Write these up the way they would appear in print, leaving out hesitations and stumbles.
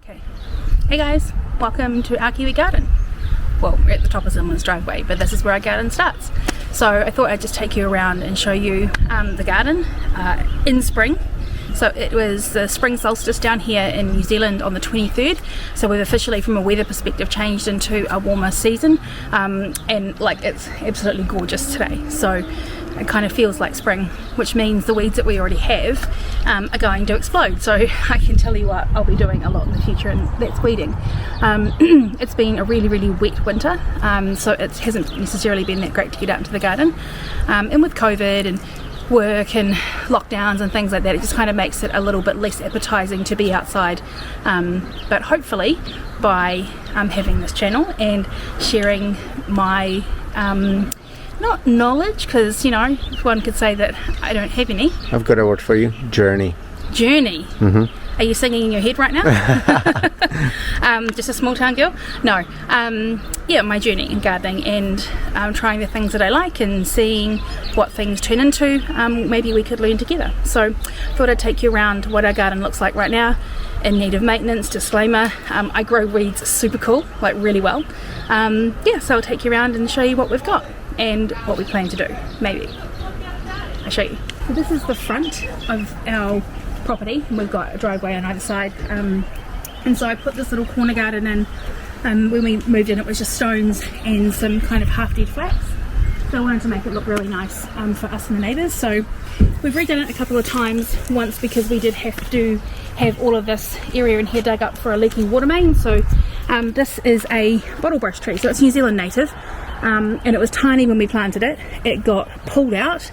Okay. Hey guys, welcome to our Kiwi garden. Well, we're at the top of someone's driveway, but this is where our garden starts. So I thought I'd just take you around and show you the garden in spring. So it was the spring solstice down here in New Zealand on the 23rd. So we've officially, from a weather perspective, changed into a warmer season, and like it's absolutely gorgeous today. So it kind of feels like spring, which means the weeds that we already have are going to explode. So I can tell you what I'll be doing a lot in the future, and that's weeding. It's been a really wet winter, so it hasn't necessarily been that great to get out into the garden, and with COVID and work and lockdowns and things like that, it just kind of makes it a little bit less appetizing to be outside, but hopefully by having this channel and sharing my not knowledge, because you know one could say that I don't have any. I've got a word for you: journey. Mm-hmm. Are you singing in your head right now? Just a small town girl? No. Yeah, my journey in gardening, and trying the things that I like and seeing what things turn into. Maybe we could learn together. So thought I'd take you around what our garden looks like right now, in need of maintenance. Disclaimer, I grow weeds super cool, like really well. Yeah, so I'll take you around and show you what we've got and what we plan to do. Maybe I'll show you. So this is the front of our property, and we've got a driveway on either side, and so I put this little corner garden in. When we moved in, it was just stones and some kind of half-dead flax, so I wanted to make it look really nice for us and the neighbours. So we've redone it a couple of times, once because we did have to have all of this area in here dug up for a leaking water main. So this is a bottle brush tree, so it's New Zealand native, and it was tiny when we planted it. It got pulled out.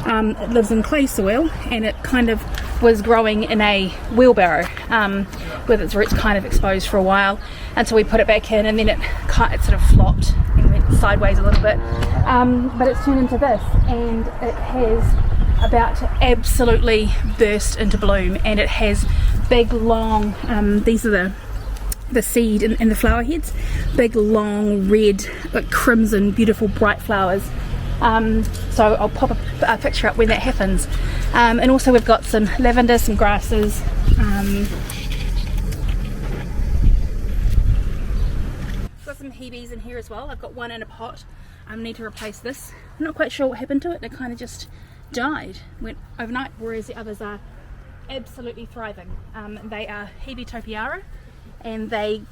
It lives in clay soil, and it kind of was growing in a wheelbarrow with its roots kind of exposed for a while, until we put it back in, and then it sort of flopped and went sideways a little bit, but it's turned into this, and it has about to absolutely burst into bloom, and it has big long, these are the seed and the flower heads, big long red, like crimson, beautiful bright flowers. So I'll pop a picture up when that happens, and also we've got some lavender, some grasses, got some hebes in here as well. I've got one in a pot. I need to replace this. I'm not quite sure what happened to it. It kind of just died, went overnight, whereas the others are absolutely thriving. They are Hebe topiara, and they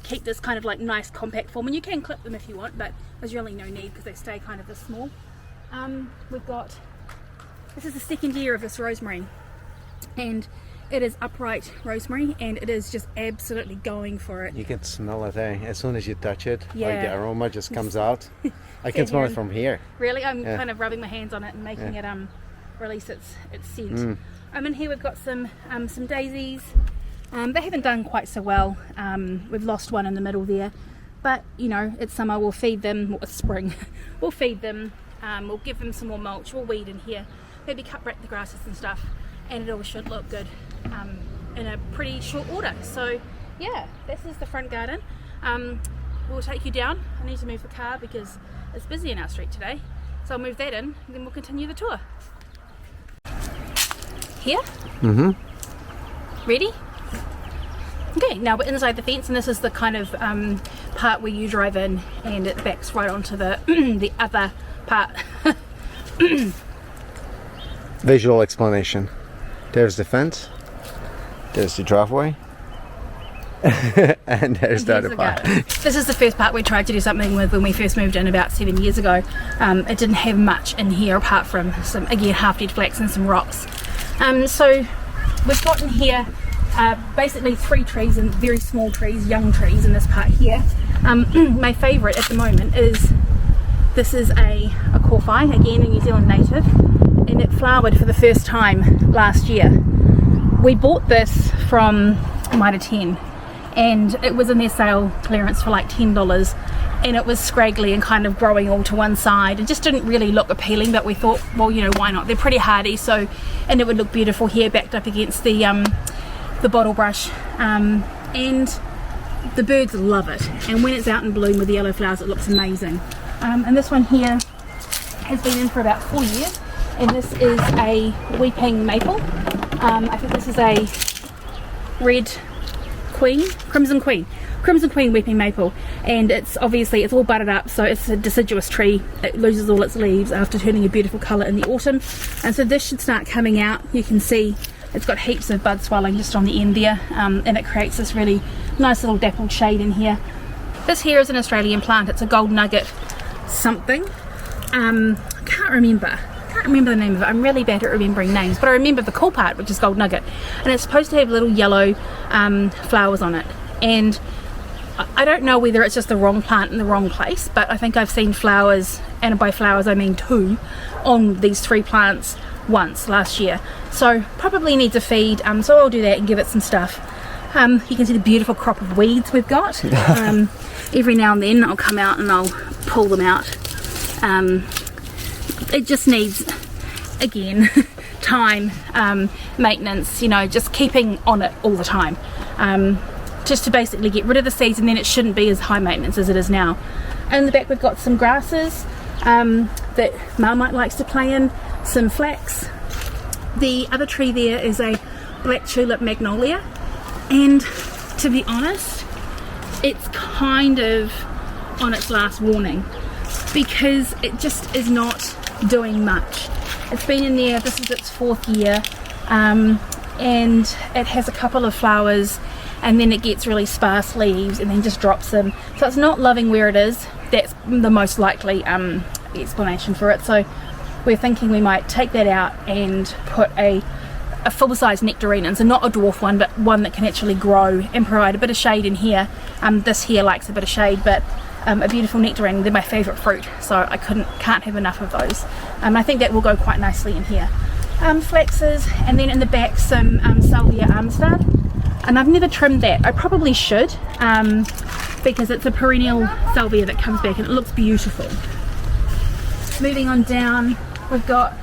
keep this kind of like nice compact form, and you can clip them if you want, but there's really no need because they stay kind of this small. We've got, this is the second year of this rosemary, and it is upright rosemary, and it is just absolutely going for it. You can smell it, eh? As soon as you touch it, yeah. Like the aroma just comes out. I can smell it from here. Really? I'm kind of rubbing my hands on it and making it release its scent. In here we've got some daisies. They haven't done quite so well. We've lost one in the middle there, but you know, it's summer. We'll feed them. Well, it's spring. We'll feed them. We'll give them some more mulch. We'll weed in here, maybe cut back the grasses and stuff, and it all should look good in a pretty short order. So yeah, this is the front garden. We'll take you down. I need to move the car because it's busy in our street today, so I'll move that in, and then we'll continue the tour. Here? Ready? Okay, now we're inside the fence, and this is the kind of part where you drive in, and it backs right onto the the other part. Visual explanation. There's the fence, there's the driveway, and there's the other part. This is the first part we tried to do something with when we first moved in about 7 years ago. It didn't have much in here apart from some, again, half-dead flax and some rocks. So we've got in here basically 3 trees, and very small trees, young trees in this part here. My favourite at the moment is, this is a corfi, again a New Zealand native, and it flowered for the first time last year. We bought this from Mitre 10, and it was in their sale clearance for like $10, and it was scraggly and kind of growing all to one side. It just didn't really look appealing, but we thought, well, you know, why not? They're pretty hardy, so, and it would look beautiful here backed up against the bottle brush, and the birds love it, and when it's out in bloom with the yellow flowers, it looks amazing. And this one here has been in for about 4 years, and this is a weeping maple. I think this is a red Crimson Queen weeping maple, and it's all budded up, so it's a deciduous tree. It loses all its leaves after turning a beautiful colour in the autumn, and so this should start coming out. You can see it's got heaps of bud swelling just on the end there, and it creates this really nice little dappled shade in here. This here is an Australian plant. It's a gold nugget something. I can't remember the name of it. I'm really bad at remembering names, but I remember the cool part, which is gold nugget, and it's supposed to have little yellow flowers on it. And I don't know whether it's just the wrong plant in the wrong place, but I think I've seen flowers, and by flowers I mean 2, on these 3 plants once last year. So probably needs a feed, so I'll do that and give it some stuff. You can see the beautiful crop of weeds we've got. Every now and then I'll come out and I'll pull them out. It just needs, again, time, maintenance, just keeping on it all the time. Just to basically get rid of the seeds, and then it shouldn't be as high maintenance as it is now. In the back we've got some grasses that Marmite likes to play in, some flax. The other tree there is a black tulip magnolia, and to be honest, it's kind of on its last warning because it just is not doing much. It's been in there, this is its 4th year, and it has a couple of flowers, and then it gets really sparse leaves and then just drops them, so it's not loving where it is. That's the most likely explanation for it. So we're thinking we might take that out and put a full-size nectarine in, so not a dwarf one, but one that can actually grow and provide a bit of shade in here. This here likes a bit of shade, but a beautiful nectarine, they're my favourite fruit, so I can't have enough of those. I think that will go quite nicely in here. Flaxes, and then in the back some salvia armstad, and I've never trimmed that. I probably should, because it's a perennial salvia that comes back and it looks beautiful. Moving on down, we've got,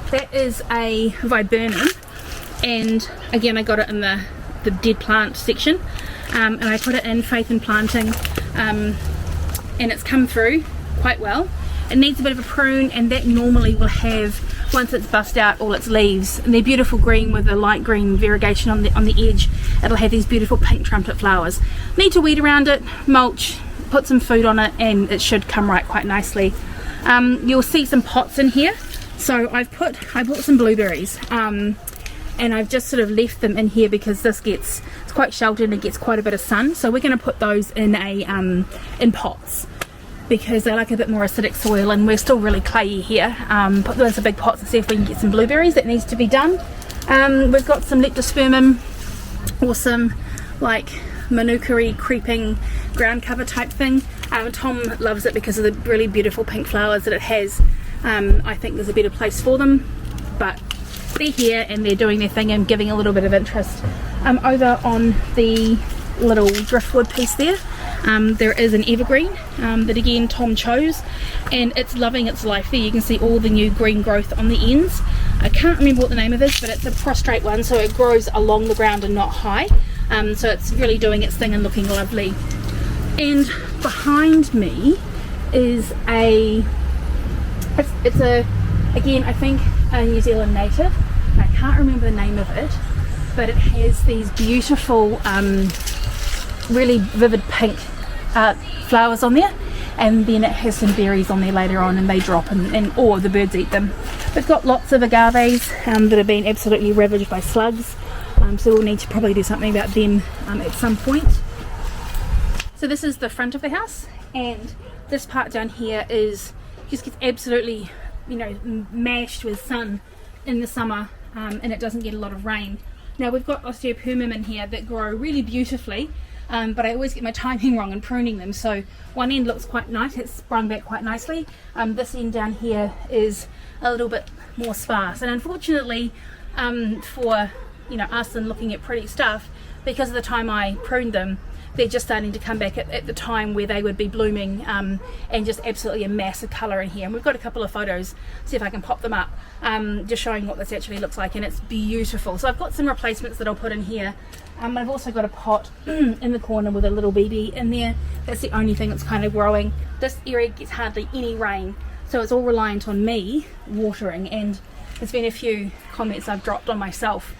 that is a viburnum, and again I got it in the dead plant section, and I put it in Faith in Planting, and it's come through quite well. It needs a bit of a prune, and that normally will have, once it's bust out all its leaves, and they're beautiful green with a light green variegation on the edge, it'll have these beautiful pink trumpet flowers. Need to weed around it, mulch, put some food on it, and it should come right quite nicely. You'll see some pots in here, so I bought some blueberries, and I've just sort of left them in here because it's quite sheltered and it gets quite a bit of sun, so we're going to put those in in pots because they like a bit more acidic soil, and we're still really clayey here. Put those in big pots and see if we can get some blueberries. That needs to be done. We've got some leptospermum or some like manuka-y creeping ground cover type thing. Tom loves it because of the really beautiful pink flowers that it has. I think there's a better place for them, but they're here and they're doing their thing and giving a little bit of interest. Over on the little driftwood piece there, there is an evergreen that again Tom chose, and it's loving its life there. You can see all the new green growth on the ends. I can't remember what the name of it is, but it's a prostrate one, so it grows along the ground and not high, so it's really doing its thing and looking lovely. And behind me is it's again I think a New Zealand native. I can't remember the name of it, but it has these beautiful really vivid pink flowers on there, and then it has some berries on there later on, and they drop or the birds eat them. We've got lots of agaves that have been absolutely ravaged by slugs, so we'll need to probably do something about them at some point. So this is the front of the house, and this part down here just gets absolutely mashed with sun in the summer, and it doesn't get a lot of rain. Now we've got osteopermum in here that grow really beautifully, but I always get my timing wrong in pruning them, so one end looks quite nice, it's sprung back quite nicely. This end down here is a little bit more sparse, and unfortunately for us and looking at pretty stuff, because of the time I pruned them, they're just starting to come back at the time where they would be blooming, and just absolutely a massive colour in here. And we've got a couple of photos, see if I can pop them up, just showing what this actually looks like, and it's beautiful. So I've got some replacements that I'll put in here. I've also got a pot in the corner with a little BB in there. That's the only thing that's kind of growing. This area gets hardly any rain, so it's all reliant on me watering, and there's been a few comments I've dropped on myself,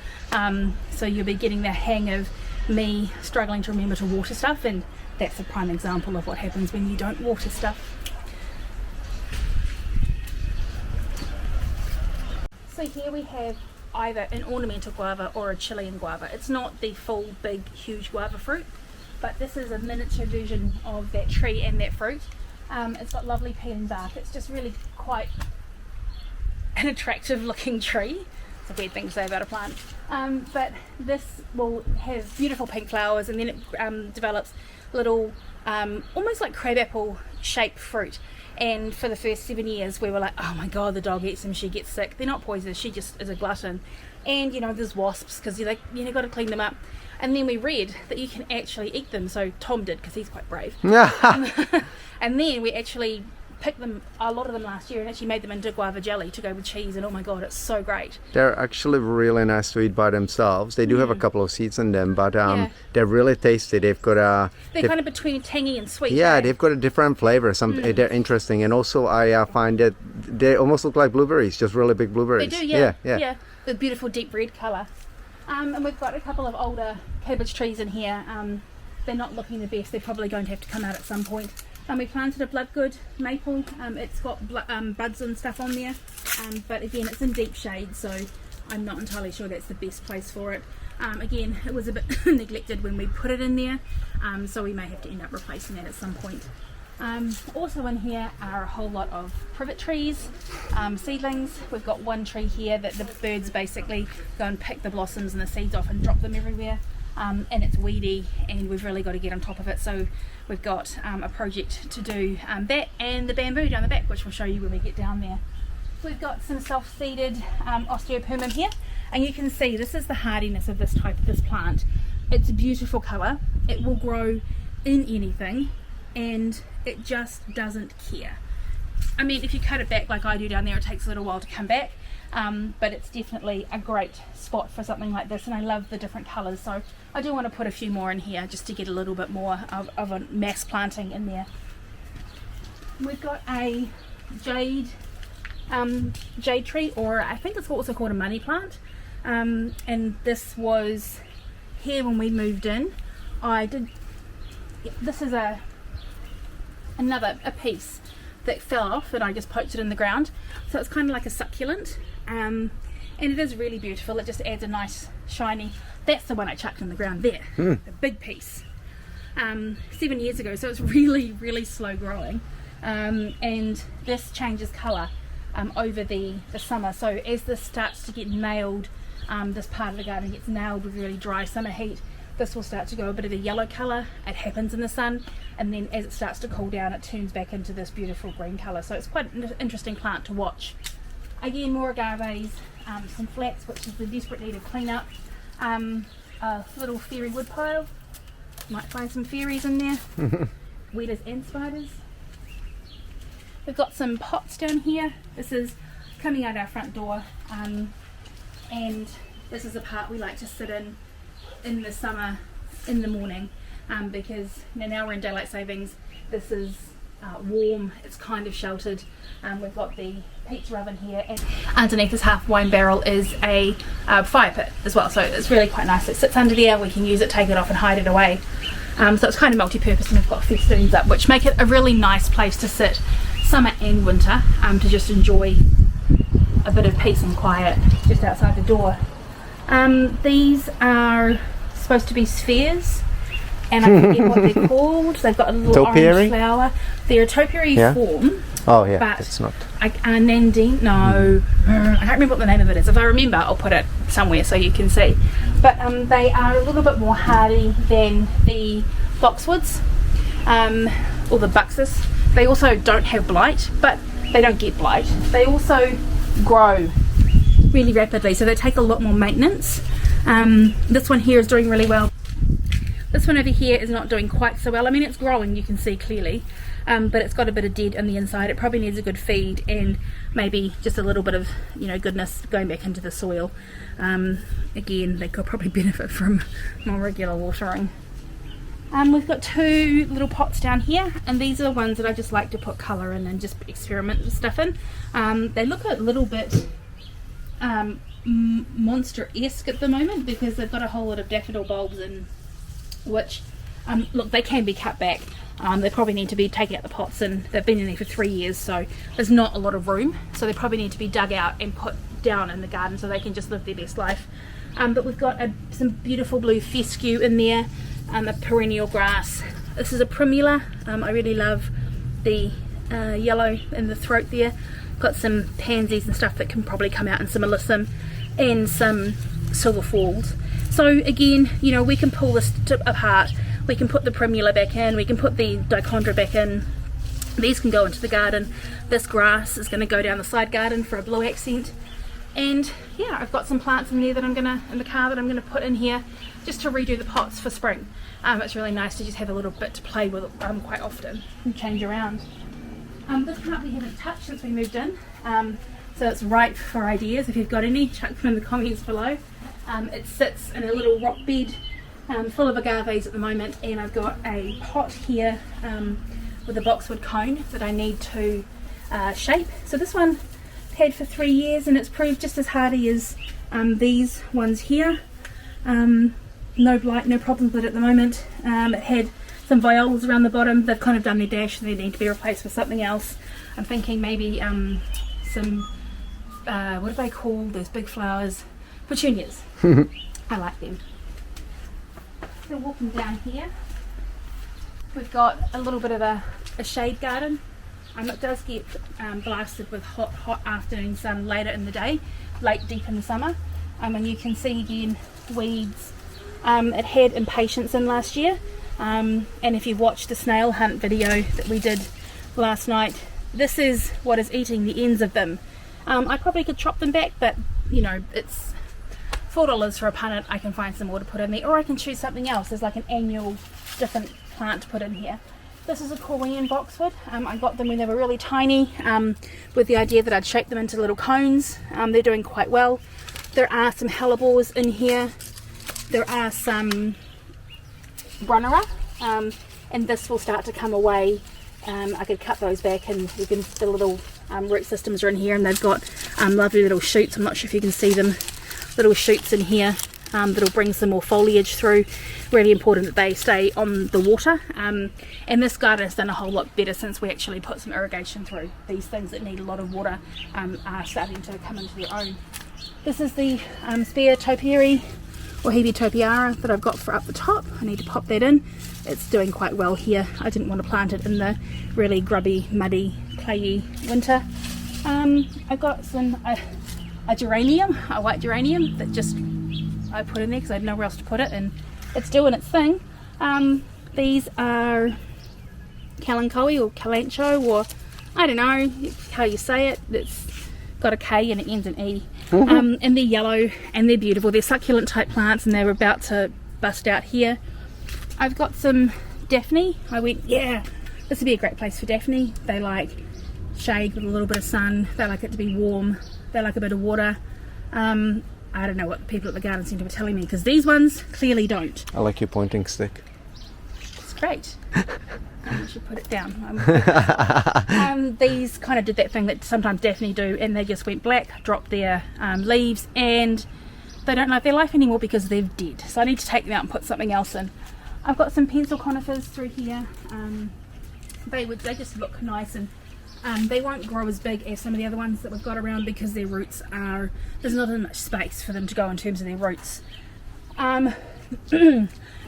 so you'll be getting the hang of me struggling to remember to water stuff, and that's a prime example of what happens when you don't water stuff. So here we have either an ornamental guava or a Chilean guava. It's not the full big huge guava fruit, but this is a miniature version of that tree and that fruit. It's got lovely peeling bark. It's just really quite an attractive looking tree. It's a weird thing to say about a plant, but this will have beautiful pink flowers, and then it develops little almost like crabapple shaped fruit. And for the first 7 years we were like, oh my god, the dog eats them, she gets sick. They're not poisonous, she just is a glutton. And you know, there's wasps because you got to clean them up. And then we read that you can actually eat them, so Tom did because he's quite brave. And then we actually picked them, a lot of them last year, and actually made them into guava jelly to go with cheese, and oh my god, it's so great. They're actually really nice to eat by themselves. They do have a couple of seeds in them, but they're really tasty. They've got they're kind of between tangy and sweet. Yeah, they've got a different flavor. They're interesting, and also I find that they almost look like blueberries, just really big blueberries. They do, yeah. With beautiful deep red colour. And we've got a couple of older cabbage trees in here. They're not looking the best. They're probably going to have to come out at some point. We planted a bloodgood maple. It's got buds and stuff on there, but again, it's in deep shade, so I'm not entirely sure that's the best place for it. Again, it was a bit neglected when we put it in there, so we may have to end up replacing that at some point. Also in here are a whole lot of privet trees, seedlings. We've got one tree here that the birds basically go and pick the blossoms and the seeds off and drop them everywhere. And it's weedy, and we've really got to get on top of it, so we've got a project to do that, and the bamboo down the back, which we'll show you when we get down there. We've got some self-seeded osteopermum here, and you can see this is the hardiness of this plant. It's a beautiful colour, it will grow in anything, and it just doesn't care. I mean, if you cut it back like I do down there, it takes a little while to come back, but it's definitely a great spot for something like this, and I love the different colours, so I do want to put a few more in here just to get a little bit more of a mass planting in there. We've got a jade tree, or I think it's also called a money plant, and this was here when we moved in. This is a piece that fell off, and I just poked it in the ground, so it's kind of like a succulent, and it is really beautiful. It just adds a nice shiny, that's the one I chucked in the ground there, the big piece, 7 years ago, so it's really slow growing, and this changes colour over the summer. So as this starts to get nailed, this part of the garden gets nailed with really dry summer heat, this will start to go a bit of a yellow colour. It happens in the sun, and then as it starts to cool down, it turns back into this beautiful green colour. So it's quite an interesting plant to watch. Again, more agaves, some flats, which is the desperate need of clean up, a little fairy woodpile, might find some fairies in there, weeders and spiders. We've got some pots down here. This is coming out our front door, and this is the part we like to sit in the summer in the morning, because now we're in daylight savings. This is warm, it's kind of sheltered. We've got the pizza oven here, and underneath this half wine barrel is a fire pit as well, so it's really quite nice. It sits under there, we can use it, take it off and hide it away, so it's kind of multi-purpose, and we've got festoons up which make it a really nice place to sit summer and winter, to just enjoy a bit of peace and quiet just outside the door. These are supposed to be spheres, and I forget what they're called. They've got a little orange flower. They're a topiary form. Oh yeah, but it's not. Nandine, no, I can't remember what the name of it is. If I remember, I'll put it somewhere so you can see. But they are a little bit more hardy than the boxwoods, or the buxus. They also don't have blight, but they don't get blight. They also grow really rapidly, so they take a lot more maintenance. This one here is doing really well. This one over here is not doing quite so well. I mean, it's growing, you can see clearly, but it's got a bit of dead on the inside. It probably needs a good feed, and maybe just a little bit of, goodness going back into the soil. Again, they could probably benefit from more regular watering. We've got two little pots down here, and these are the ones that I just like to put colour in and just experiment with stuff in. They look a little bit monster-esque at the moment because they've got a whole lot of daffodil bulbs and which look, they can be cut back. They probably need to be taken out the pots, and they've been in there for 3 years, so there's not a lot of room, so they probably need to be dug out and put down in the garden so they can just live their best life. But we've got some beautiful blue fescue in there, a perennial grass. This is a primula. I really love the yellow in the throat there. Got some pansies and stuff that can probably come out, and some alyssum and some silver falls. So again, you know, we can pull this apart. We can put the primula back in, we can put the dichondra back in. These can go into the garden. This grass is going to go down the side garden for a blue accent. And yeah, I've got some plants in there that in the car that I'm gonna put in here just to redo the pots for spring. It's really nice to just have a little bit to play with quite often and change around. This plant we haven't touched since we moved in, so it's ripe for ideas. If you've got any, chuck them in the comments below. It sits in a little rock bed full of agaves at the moment, and I've got a pot here with a boxwood cone that I need to shape. So this one had for 3 years, and it's proved just as hardy as these ones here. No blight, no problems with it at the moment. It had some violas around the bottom. They've kind of done their dash, and they need to be replaced with something else. I'm thinking maybe some what do they call those big flowers? Petunias. I like them. So walking down here, we've got a little bit of a shade garden. It does get blasted with hot afternoon sun later in the day, late deep in the summer. And you can see again weeds. It had impatiens in last year, and if you watched the snail hunt video that we did last night, this is what is eating the ends of them. I probably could chop them back, but you know, it's $4 for a punnet. I can find some more to put in there, or I can choose something else. There's like an annual different plant to put in here. This is a Korean boxwood. I got them when they were really tiny, with the idea that I'd shape them into little cones. They're doing quite well. There are some hellebores in here. There are some runnera, and this will start to come away. I could cut those back, and you can, the little root systems are in here, and they've got lovely little shoots. I'm not sure if you can see them, little shoots in here. That'll bring some more foliage through. Really important that they stay on the water, and this garden has done a whole lot better since we actually put some irrigation through. These things that need a lot of water are starting to come into their own. This is the spare topiary or Hebe that I've got for up the top. I need to pop that in. It's doing quite well here. I didn't want to plant it in the really grubby, muddy, clayey winter. I've got some a geranium, a white geranium that just I put in there because I had nowhere else to put it, and it's doing its thing. These are kalanchoe or kalancho, or I don't know how you say it. It's got a K and it ends in E. And they're yellow and they're beautiful. They're succulent type plants, and they're about to bust out here. I've got some Daphne. I went, yeah, this would be a great place for Daphne. They like shade with a little bit of sun. They like it to be warm. They like a bit of water. I don't know what the people at the garden centre were telling me, because these ones clearly don't. I like your pointing stick. It's great. I should put it down. These kind of did that thing that sometimes Daphne do, and they just went black, dropped their leaves, and they don't live their life anymore because they're dead. So I need to take them out and put something else in. I've got some pencil conifers through here. They just look nice, and they won't grow as big as some of the other ones that we've got around because their roots are, there's not enough space for them to go in terms of their roots.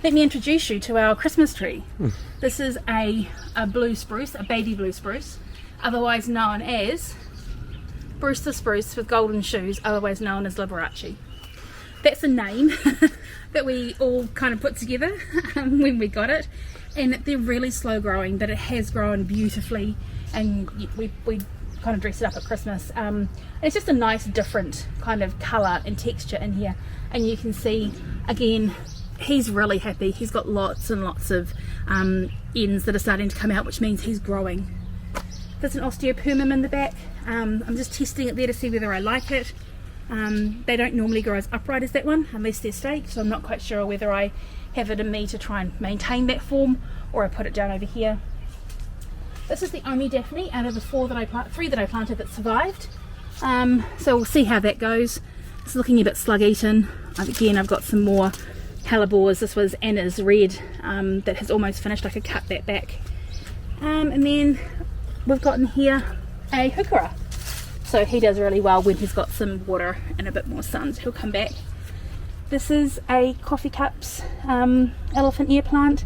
Let me introduce you to our Christmas tree. This is a blue spruce, a baby blue spruce, otherwise known as Brewster spruce with golden shoes, otherwise known as Liberace. That's a name that we all kind of put together when we got it, and they're really slow growing, but it has grown beautifully, and we kind of dressed it up at Christmas. It's just a nice different kind of colour and texture in here, and you can see again he's really happy. He's got lots and lots of ends that are starting to come out, which means he's growing. There's an osteopermum in the back. I'm just testing it there to see whether I like it. They don't normally grow as upright as that one unless they're staked, so I'm not quite sure whether I have it in me to try and maintain that form or I put it down over here. This is the only Daphne out of the three that I planted that survived. So we'll see how that goes. It's looking a bit slug eaten. Again, I've got some more hellebores. This was Anna's red that has almost finished. I could cut that back. And then we've got in here a hukura. So he does really well when he's got some water and a bit more sun, so he'll come back. This is a coffee cups elephant ear plant.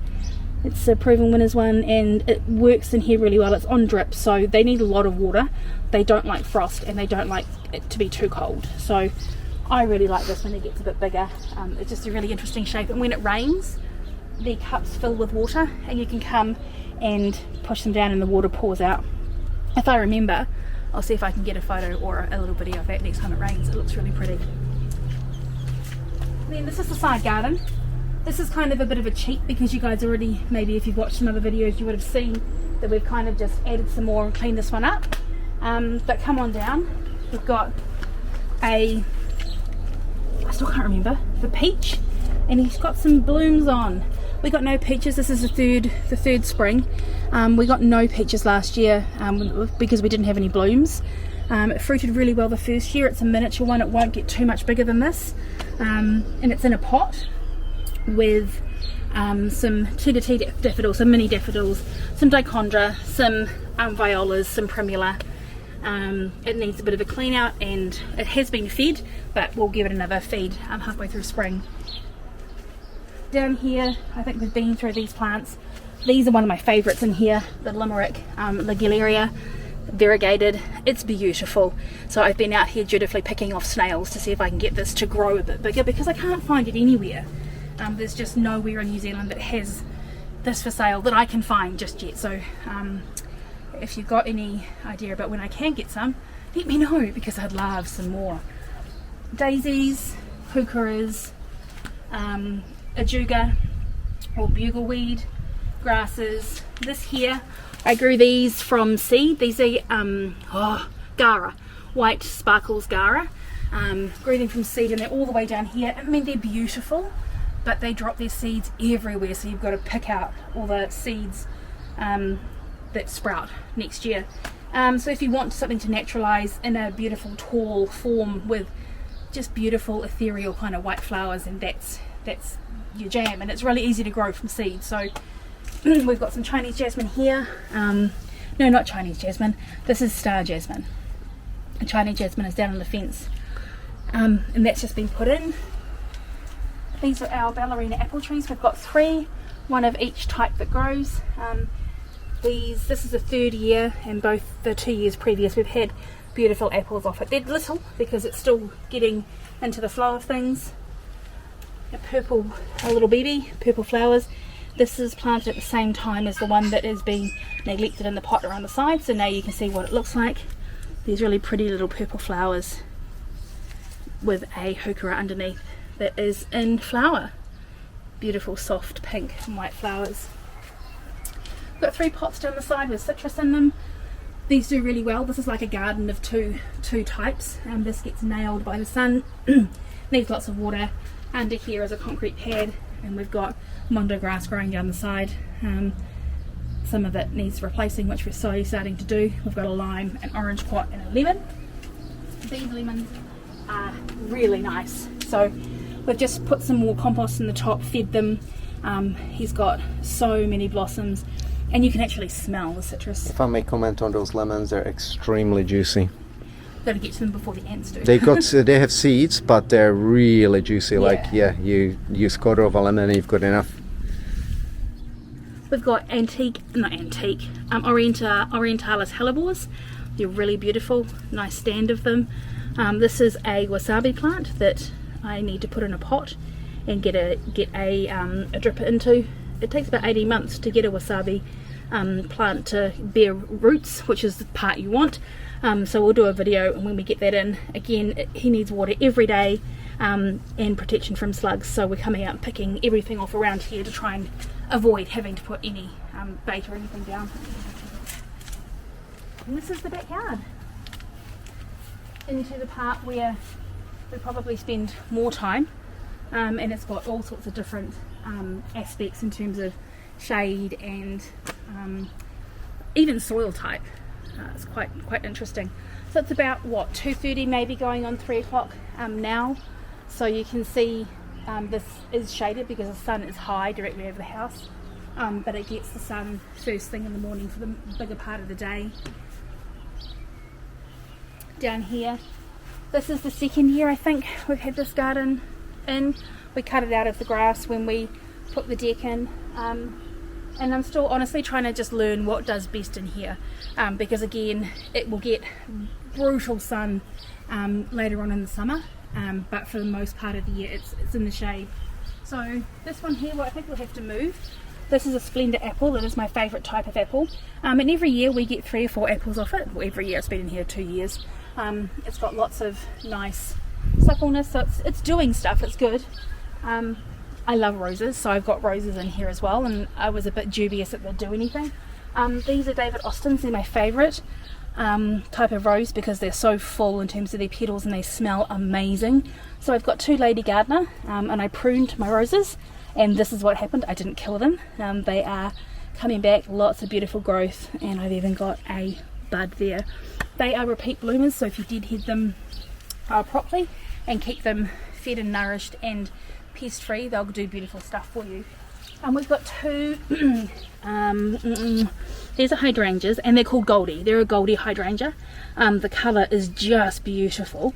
It's a proven winners one, and it works in here really well. It's on drip, so they need a lot of water. They don't like frost, and they don't like it to be too cold. So I really like this when it gets a bit bigger. It's just a really interesting shape, and when it rains, the cups fill with water, and you can come and push them down and the water pours out. If I remember, I'll see if I can get a photo or a little video of that next time it rains. It looks really pretty. Then this is the side garden. This is kind of a bit of a cheat because you guys already, maybe if you've watched some other videos, you would have seen that we've kind of just added some more and cleaned this one up. But come on down. We've got I still can't remember, the peach, and he's got some blooms on. We got no peaches. This is the third spring. We got no peaches last year because we didn't have any blooms. It fruited really well the first year. It's a miniature one. It won't get too much bigger than this. And it's in a pot with some tete daffodils, some mini daffodils, some dichondra, some violas, some primula. It needs a bit of a clean out, and it has been fed, but we'll give it another feed halfway through spring. Down here, I think we've been through these plants. These are one of my favourites in here, the Limerick Ligularia, variegated. It's beautiful. So I've been out here dutifully picking off snails to see if I can get this to grow a bit bigger, because I can't find it anywhere. There's just nowhere in New Zealand that has this for sale that I can find just yet. So if you've got any idea about when I can get some, let me know, because I'd love some more. Daisies, hukuras, ajuga or bugleweed, grasses. This here, I grew these from seed. These are Gara, white sparkles Gara. Grew them from seed, and they're all the way down here. I mean, they're beautiful, but they drop their seeds everywhere, so you've got to pick out all the seeds that sprout next year. So if you want something to naturalize in a beautiful tall form with just beautiful ethereal kind of white flowers, and that's your jam, and it's really easy to grow from seed. So we've got some Chinese jasmine here. No, not Chinese jasmine, this is star jasmine. And Chinese jasmine is down on the fence, and that's just been put in. These are our ballerina apple trees. We've got 3, one of each type that grows. This is the 3rd year, and both the 2 years previous we've had beautiful apples off it. They're little because it's still getting into the flow of things. A little baby, purple flowers. This is planted at the same time as the one that has been neglected in the pot around the side, so now you can see what it looks like. These really pretty little purple flowers with a hukura underneath that is in flower. Beautiful soft pink and white flowers. We've got 3 pots down the side with citrus in them. These do really well. This is like a garden of two types. This gets nailed by the sun, needs lots of water. Under here is a concrete pad, and we've got mondo grass growing down the side. Some of it needs replacing, which we're slowly starting to do. We've got a lime, an orange pot, and a lemon. These lemons are really nice. So we've just put some more compost in the top, fed them. He's got so many blossoms, and you can actually smell the citrus. If I may comment on those lemons, they're extremely juicy. Got to get to them before the ants do. They have seeds, but they're really juicy. Yeah. You use quarter of a lemon and you've got enough. We've got Orientalis hellebores. They're really beautiful, nice stand of them. This is a wasabi plant that I need to put in a pot and get a dripper into. It takes about 18 months to get a wasabi plant to bear roots, which is the part you want. So we'll do a video, and when we get that in, again, he needs water every day and protection from slugs. So we're coming out and picking everything off around here to try and avoid having to put any bait or anything down. And this is the backyard. Into the part where we probably spend more time, and it's got all sorts of different aspects in terms of shade and even soil type. It's quite interesting. So it's about what, 2:30, maybe going on 3 o'clock now. So you can see This is shaded because the sun is high directly over the house, but it gets the sun first thing in the morning for the bigger part of the day. Down here, this is the second year I think we've had this garden in. We cut it out of the grass when we put the deck in, and I'm still honestly trying to just learn what does best in here, because again it will get brutal sun later on in the summer, but for the most part of the year it's in the shade. So this one here, well, I think we'll have to move. This is a Splendor apple. It is my favourite type of apple, and every year we get 3 or 4 apples off it. Well, every year, it's been in here 2 years. It's got lots of nice suppleness, so it's doing stuff. It's good. I love roses, so I've got roses in here as well, and I was a bit dubious that they'd do anything. These are David Austins. They're my favourite type of rose because they're so full in terms of their petals and they smell amazing. So I've got 2 Lady Gardener, and I pruned my roses, and this is what happened. I didn't kill them. They are coming back, lots of beautiful growth, and I've even got a bud there. They are repeat bloomers, so if you deadhead them properly and keep them fed and nourished and pest free, they'll do beautiful stuff for you. We've got 2 these are hydrangeas, and they're called Goldie. They're a Goldie hydrangea. The colour is just beautiful.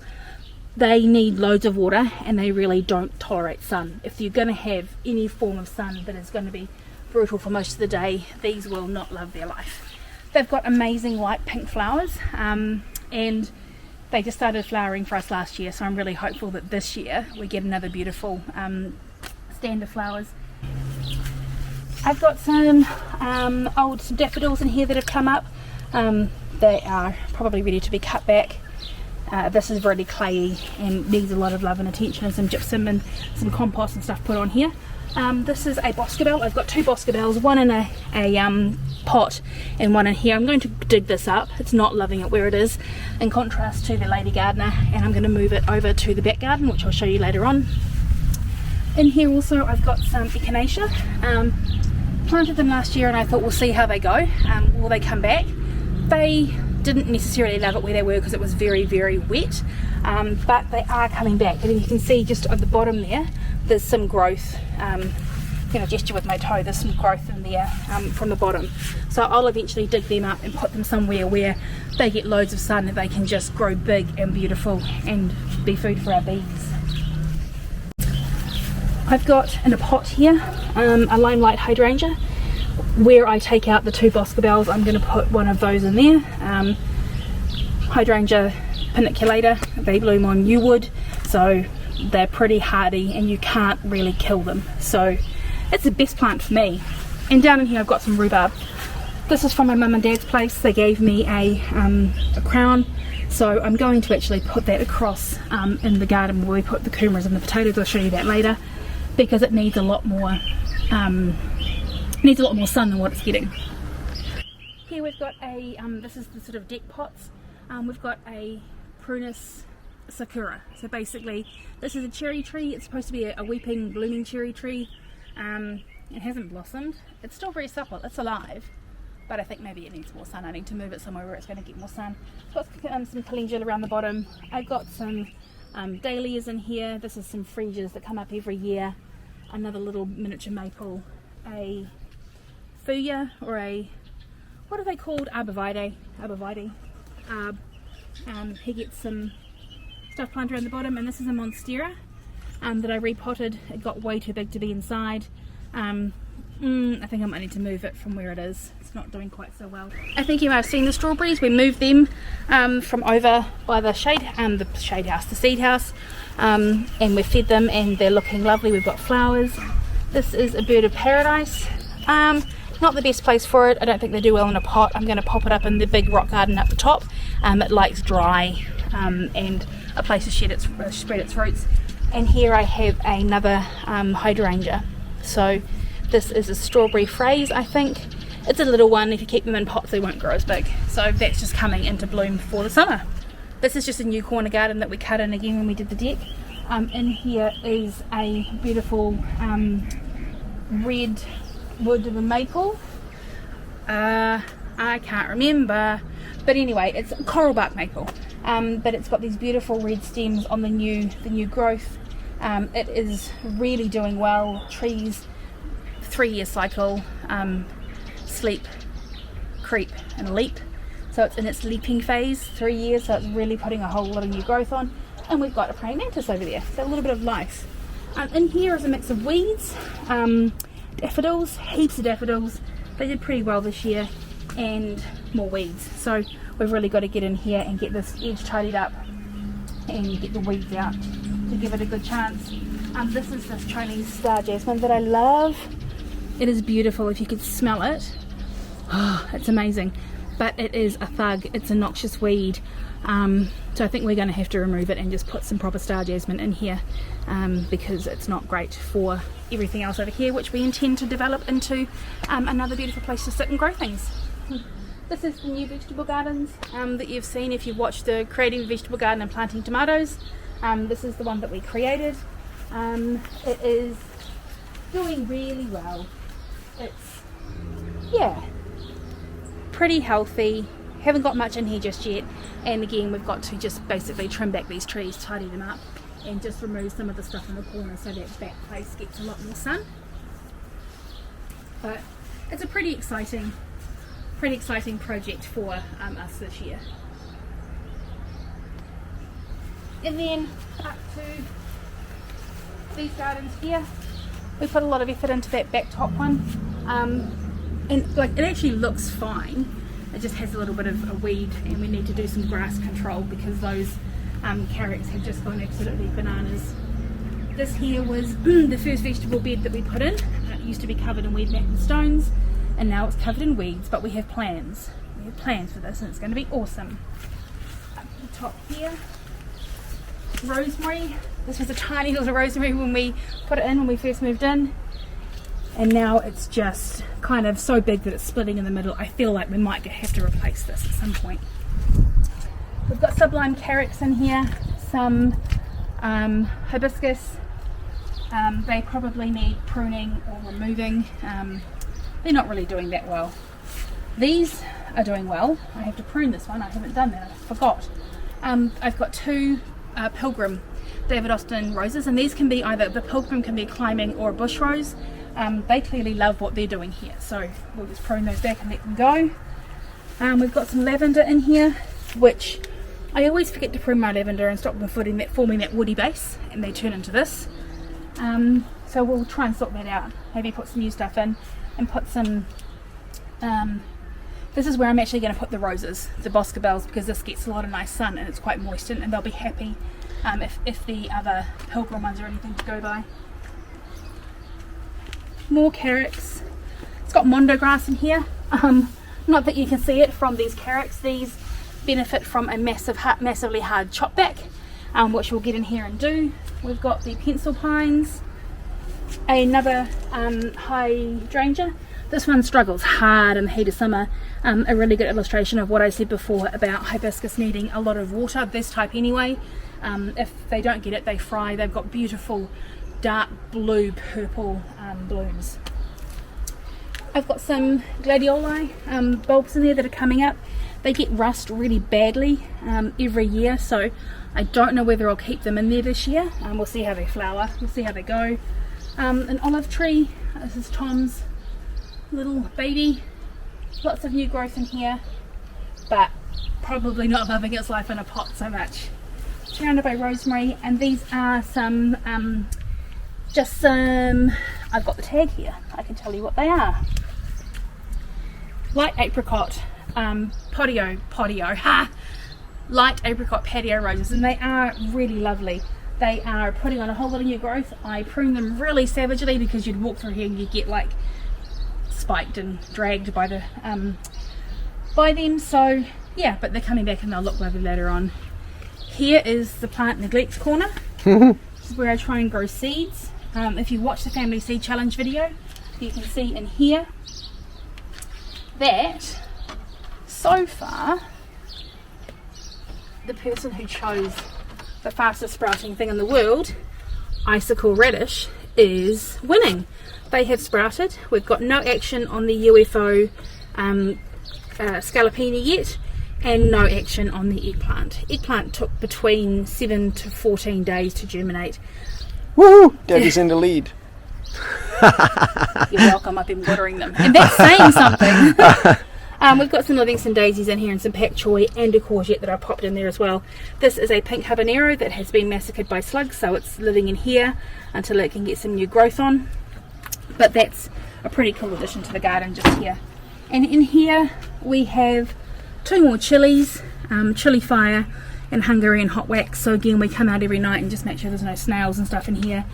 They need loads of water, and they really don't tolerate sun. If you're going to have any form of sun that is going to be brutal for most of the day, these will not love their life. They've got amazing light pink flowers, and they just started flowering for us last year, so I'm really hopeful that this year we get another beautiful stand of flowers. I've got some old daffodils in here that have come up. They are probably ready to be cut back. This is really clayey and needs a lot of love and attention, and some gypsum and some compost and stuff put on here. This is a boscabelle. I've got 2 boscabelles, one in a pot and one in here. I'm going to dig this up. It's not loving it where it is, in contrast to the Lady Gardener, and I'm going to move it over to the back garden, which I'll show you later on. In here also I've got some echinacea. Planted them last year and I thought we'll see how they go. Will they come back? They didn't necessarily love it where they were because it was very, very wet, but they are coming back, and you can see just at the bottom there's some growth. Gesture with my toe, there's some growth in there from the bottom, so I'll eventually dig them up and put them somewhere where they get loads of sun and they can just grow big and beautiful and be food for our bees. I've got in a pot here a limelight hydrangea. Where I take out the 2 boscabelles, I'm going to put one of those in there. Hydrangea paniculata, they bloom on new wood, so they're pretty hardy and you can't really kill them, so it's the best plant for me. And down in here I've got some rhubarb. This is from my mum and dad's place. They gave me a crown, so I'm going to actually put that across in the garden where we put the kumaras and the potatoes. I'll show you that later, because it needs a lot more sun than what it's getting. Here we've got a this is the sort of deck pots. We've got a Prunus sakura. So basically this is a cherry tree. It's supposed to be a weeping blooming cherry tree. It hasn't blossomed. It's still very supple. It's alive, but I think maybe it needs more sun. I need to move it somewhere where it's going to get more sun. Got some calendula around the bottom. I've got some dahlias in here. This is some freesias that come up every year. Another little miniature maple, a fuya, or a, what are they called? Arborvitae. He gets some stuff planted around the bottom, and this is a monstera that I repotted. It got way too big to be inside. I think I might need to move it from where it is. It's not doing quite so well. I think you might have seen the strawberries. We moved them from over by the shade house, the seed house, and we fed them, and they're looking lovely. We've got flowers. This is a bird of paradise. Not the best place for it. I don't think they do well in a pot. I'm going to pop it up in the big rock garden up the top. It likes dry and a place to spread its roots. And here I have another hydrangea. So this is a strawberry phrase, I think. It's a little one. If you keep them in pots, they won't grow as big. So that's just coming into bloom for the summer. This is just a new corner garden that we cut in again when we did the deck. In here is a beautiful red wood of a maple. I can't remember, but anyway, it's coral bark maple. But it's got these beautiful red stems on the new growth. It is really doing well. Trees, 3-year cycle, sleep, creep and leap. So it's in its leaping phase, 3 years, so it's really putting a whole lot of new growth on. And we've got a praying mantis over there, so a little bit of life. In here is a mix of weeds, daffodils, heaps of daffodils. They did pretty well this year, and more weeds. So we've really got to get in here and get this edge tidied up and get the weeds out to give it a good chance. This is this Chinese star jasmine that I love. It is beautiful. If you could smell it, oh, it's amazing. But it is a thug. It's a noxious weed. So I think we're going to have to remove it and just put some proper star jasmine in here, because it's not great for everything else over here, which we intend to develop into another beautiful place to sit and grow things. This is the new vegetable gardens that you've seen if you've watched the Creating a Vegetable Garden and Planting Tomatoes. This is the one that we created. It is doing really well. It's, yeah, pretty healthy. Haven't got much in here just yet, and again we've got to just basically trim back these trees, tidy them up, and just remove some of the stuff in the corner so that back place gets a lot more sun. But it's a pretty exciting project for us this year. And then up to these gardens here, we put a lot of effort into that back top one, and like, it actually looks fine. It just has a little bit of a weed, and we need to do some grass control because those carrots have just gone absolutely bananas. This here was the first vegetable bed that we put in. It used to be covered in weed mat and stones, and now it's covered in weeds, but we have plans. We have plans for this, and it's going to be awesome. Up the top here, rosemary. This was a tiny little rosemary when we put it in, when we first moved in. And now it's just kind of so big that it's splitting in the middle. I feel like we might have to replace this at some point. We've got sublime carrots in here, some hibiscus. They probably need pruning or removing. They're not really doing that well. These are doing well. I have to prune this one. I haven't done that. I forgot. I've got two pilgrim David Austin roses, and these can be either, the pilgrim can be a climbing or a bush rose. They clearly love what they're doing here, so we'll just prune those back and let them go. We've got some lavender in here, which I always forget to prune my lavender and stop them forming that woody base, and they turn into this. So we'll try and sort that out, maybe put some new stuff in and put some, this is where I'm actually going to put the roses, the boscabels, because this gets a lot of nice sun and it's quite moist, and they'll be happy if the other pilgrim ones are anything to go by. More carrots. It's got mondo grass in here. Not that you can see it from these carrots. These benefit from a massively hard chop back, which we'll get in here and do. We've got the pencil pines, another hydrangea. This one struggles hard in the heat of summer. A really good illustration of what I said before about hibiscus needing a lot of water, this type anyway. If they don't get it, they fry. They've got beautiful dark blue purple blooms. I've got some gladioli bulbs in there that are coming up. They get rust really badly every year, so I don't know whether I'll keep them in there this year. We'll see how they flower, we'll see how they go. An olive tree, this is Tom's little baby. Lots of new growth in here, but probably not loving its life in a pot so much. Surrounded by rosemary, and these are some I've got the tag here, I can tell you what they are. Light apricot light apricot patio roses, and they are really lovely. They are putting on a whole lot of new growth. I prune them really savagely because you'd walk through here and you'd get like spiked and dragged by them, so yeah, but they're coming back and they'll look lovely later on. Here is the plant neglects corner. This is where I try and grow seeds. If you watch the family seed challenge video, you can see in here that so far the person who chose the fastest sprouting thing in the world, icicle radish, is winning. They have sprouted. We've got no action on the UFO scallopini yet, and no action on the eggplant. Eggplant took between 7 to 14 days to germinate. Woohoo! Daddy's in the lead. You're welcome, I've been watering them. And that's saying something. We've got some Livingston daisies in here and some pak choi and a courgette that I popped in there as well. This is a pink habanero that has been massacred by slugs, so it's living in here until it can get some new growth on. But that's a pretty cool addition to the garden just here. And in here we have 2 more chilies, chili fire and Hungarian hot wax. So again, we come out every night and just make sure there's no snails and stuff in here.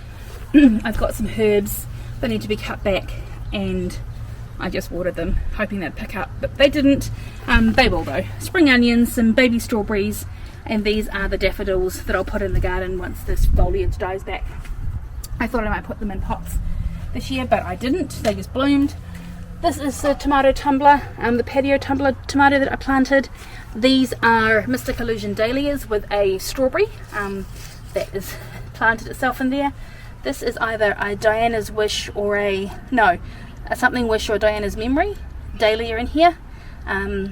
I've got some herbs that need to be cut back, and I just watered them hoping they'd pick up, but they didn't. They will though. Spring onions, some baby strawberries, and these are the daffodils that I'll put in the garden once this foliage dies back. I thought I might put them in pots this year, but I didn't. They just bloomed. This is the tomato tumbler, the patio tumbler tomato that I planted. These are Mystic Illusion dahlias with a strawberry that is planted itself in there. This is either a Diana's Wish or a Something Wish or Diana's Memory dahlia in here. Yeah,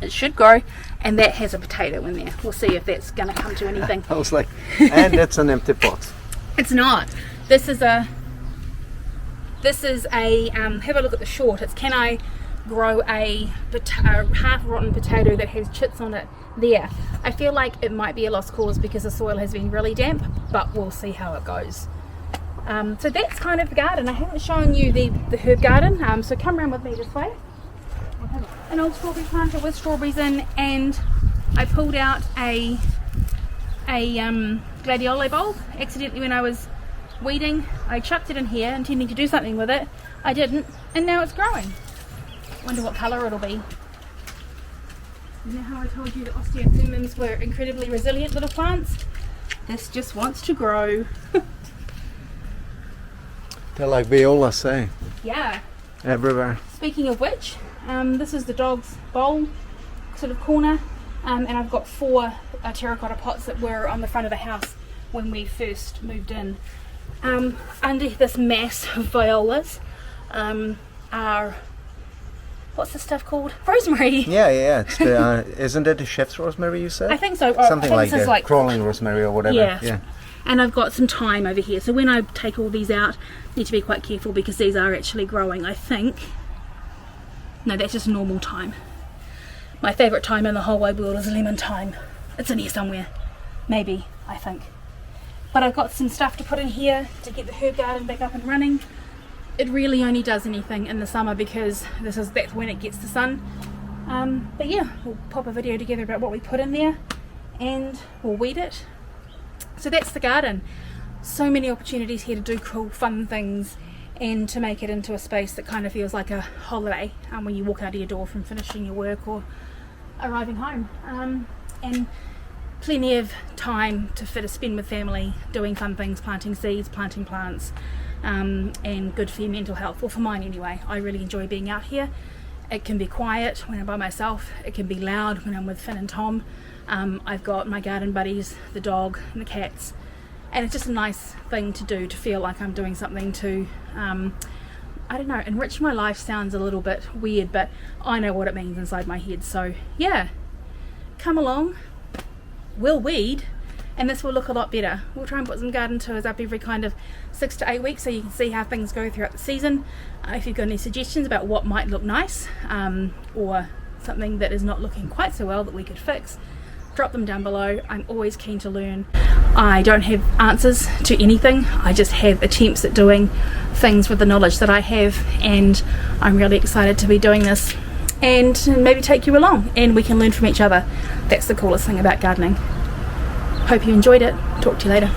it should grow, and that has a potato in there. We'll see if that's going to come to anything. I was like, and that's an empty pot. It's not. This is a have a look at the short. It's can I grow a half rotten potato that has chits on it there. I feel like it might be a lost cause because the soil has been really damp, but we'll see how it goes. So that's kind of the garden. I haven't shown you the herb garden, so come around with me this way. An old strawberry planter with strawberries in, and I pulled out a gladioli bulb accidentally when I was weeding. I chucked it in here intending to do something with it. I didn't, and now it's growing. Wonder what colour it'll be. You know how I told you that osteothymums were incredibly resilient little plants? This just wants to grow. They're like violas, eh? Yeah. Everywhere. Speaking of which, this is the dog's bowl sort of corner, and I've got 4 terracotta pots that were on the front of the house when we first moved in. Under this mass of violas are, what's the stuff called? Rosemary. Yeah. It's the, isn't it the chef's rosemary you said? I think so. Something like that. Crawling rosemary or whatever. Yeah. And I've got some thyme over here. So when I take all these out, I need to be quite careful because these are actually growing, I think. No, that's just normal thyme. My favourite thyme in the whole wide world is lemon thyme. It's in here somewhere. Maybe, I think. But I've got some stuff to put in here to get the herb garden back up and running. It really only does anything in the summer because that's when it gets the sun. But yeah, we'll pop a video together about what we put in there and we'll weed it. So that's the garden. So many opportunities here to do cool, fun things and to make it into a space that kind of feels like a holiday when you walk out of your door from finishing your work or arriving home. And plenty of time to spend with family, doing fun things, planting seeds, planting plants, and good for your mental health. Well, for mine anyway. I really enjoy being out here. It can be quiet when I'm by myself. It can be loud when I'm with Finn and Tom. I've got my garden buddies, the dog and the cats, and it's just a nice thing to do, to feel like I'm doing something to I don't know, enrich my life. Sounds a little bit weird, but I know what it means inside my head. So yeah, come along, we'll weed, and this will look a lot better. We'll try and put some garden tours up every kind of 6 to 8 weeks so you can see how things go throughout the season. If you've got any suggestions about what might look nice, or something that is not looking quite so well that we could fix, drop them down below. I'm always keen to learn. I don't have answers to anything. I just have attempts at doing things with the knowledge that I have, and I'm really excited to be doing this and maybe take you along and we can learn from each other. That's the coolest thing about gardening. Hope you enjoyed it. Talk to you later.